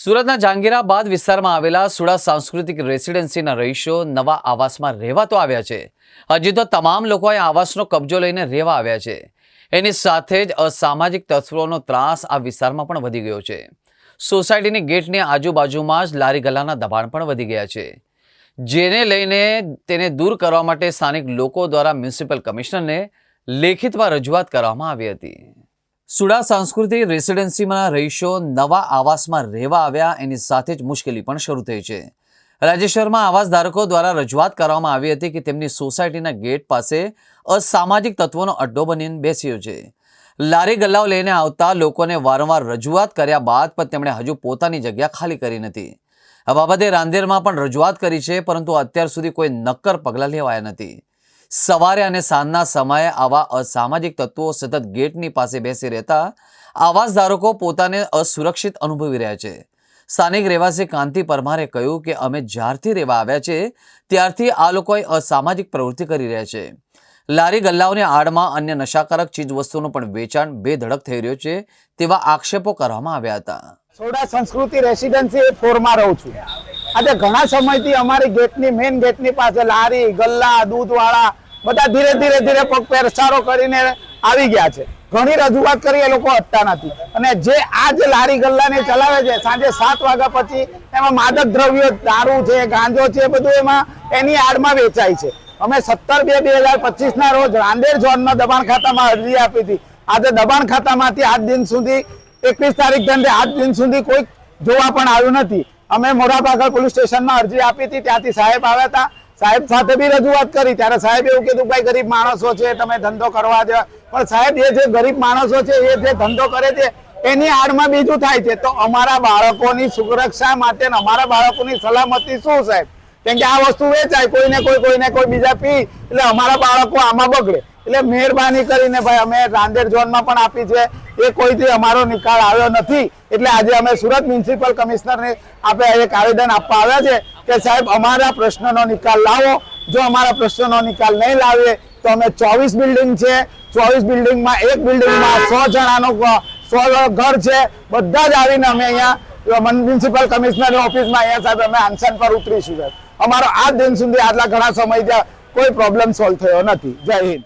સુરતના જહાંગીરાબાદ વિસ્તારમાં આવેલા સુડા સાંસ્કૃતિક રેસિડેન્સીના રહીશો નવા આવાસમાં રહેવા તો આવ્યા છે, હજી તો તમામ લોકો આ આવાસનો કબજો લઈને રહેવા આવ્યા છે। એની સાથે જ અસામાજિક તત્વોનો ત્રાસ આ વિસ્તારમાં પણ વધી ગયો છે। સોસાયટીની ગેટની આજુબાજુમાં જ લારી ગલ્લાના દબાણ પણ વધી ગયા છે, જેને લઈને તેને દૂર કરવા માટે સ્થાનિક લોકો દ્વારા મ્યુનિસિપલ કમિશનરને લેખિતમાં રજૂઆત કરવામાં આવી હતી। સુડા સાંસ્કૃતિક રેસિડેન્સીમાં રહીશો નવા આવાસમાં રહેવા આવ્યા, એની સાથે જ મુશ્કેલી પણ શરૂ થઈ છે। રાજ્ય શહેરમાં આવાસ ધારકો દ્વારા રજૂઆત કરવામાં આવી હતી કે તેમની સોસાયટીના ગેટ પાસે અસામાજિક તત્વોનો અડ્ડો બનીને બેસ્યો છે। લારી ગલ્લાઓ લઈને આવતા લોકોને વારંવાર રજૂઆત કર્યા બાદ પણ તેમણે હજુ પોતાની જગ્યા ખાલી કરી નથી। આ બાબતે રાંદેરમાં પણ રજૂઆત કરી છે, પરંતુ અત્યાર સુધી કોઈ નક્કર પગલાં લેવાયા નથી। સવારે અને સાંજના સમયે આવા અસામાજિક તત્વો સતત ગેટની પાસે બેસી રહેતા આવાસ ધારકો પોતાને અસુરક્ષિત અનુભવી રહ્યા છે। સ્થાનિક રહેવાસી કાંતિ પરમારે કહ્યું કે અમે જ્યારથી રહેવા આવ્યા છે ત્યારથી આ લોકોએ અસામાજિક પ્રવૃત્તિ કરી રહ્યા છે। લારી ગલ્લાઓની આડમાં અન્ય નશાકારક ચીજવસ્તુઓનું પણ વેચાણ બેધડક થઈ રહ્યું છે તેવા આક્ષેપો કરવામાં આવ્યા હતા। સુડા સંસ્કૃતિ રેસિડેન્સી 4 માં રહું છું। આજે ઘણા સમયથી અમારી ગેટની મેઇન ગેટની પાસે લારી ગલ્લા દૂધવાળા બધા ધીરે પગ પેરસારો કરીને આવી ગયા છે। ઘણી રજૂઆત કરી, એ લોકો હટતા નથી। અને જે આજ લારી ગલ્લાને ચલાવે છે, સાંજે 7 વાગ્યા પછી એમાં માદક દ્રવ્યો, દારૂ છે, ગાંજો છે, બધું એમાં એની આડમાં વેચાય છે। અમે 17/2/2025 ના રોજ રાંદેર ઝોનના દબાણ ખાતામાં અરજી આપી હતી। આજે દબાણ ખાતામાંથી આજ દિન સુધી 21 તારીખ ધંધે આજ દિન સુધી કોઈ જોવા પણ આવ્યું નથી। અમે મોરાભાગળ પોલીસ સ્ટેશનમાં અરજી આપી હતી, ત્યાંથી સાહેબ આવ્યા હતા। સાહેબ સાથે બી રજૂઆત કરી, ત્યારે સાહેબ એવું કીધું ભાઈ ગરીબ માણસો છે, તમે ધંધો કરવા દો। પણ સાહેબ એ જે ગરીબ માણસો છે, એ જે ધંધો કરે છે એની આડમાં બીજું થાય છે। તો અમારા બાળકોની સુરક્ષા માટે અમારા બાળકોની સલામતી શું સાહેબ? કેમ કે આ વસ્તુ વેચાય, કોઈને કોઈ બીજા પી, એટલે અમારા બાળકો આમાં બગડે। એટલે મહેરબાની કરીને ભાઈ અમે રાંદેર ઝોનમાં પણ આપી છે, એ કોઈથી અમારો નિકાલ આવ્યો નથી। એટલે આજે અમે સુરત મ્યુનિસિપલ કમિશનરને એક આવેદન આપવા આવ્યા છે કે સાહેબ અમારા પ્રશ્નનો નિકાલ લાવો। જો અમારા પ્રશ્નનો નિકાલ નહીં લાવીએ તો અમે 24 બિલ્ડિંગ છે, 24 બિલ્ડિંગમાં એક બિલ્ડિંગમાં 100 જણાનો 100 ઘર છે, બધા જ આવીને અમે અહીંયા મ્યુનિસિપલ કમિશનરની ઓફિસમાં અહીંયા સાહેબ અમે અનશન પર ઉતરીશું। સાહેબ અમારો આ દિન સુધી આટલા ઘણા સમય કોઈ પ્રોબ્લેમ સોલ્વ થયો નથી। જય હિન્દ।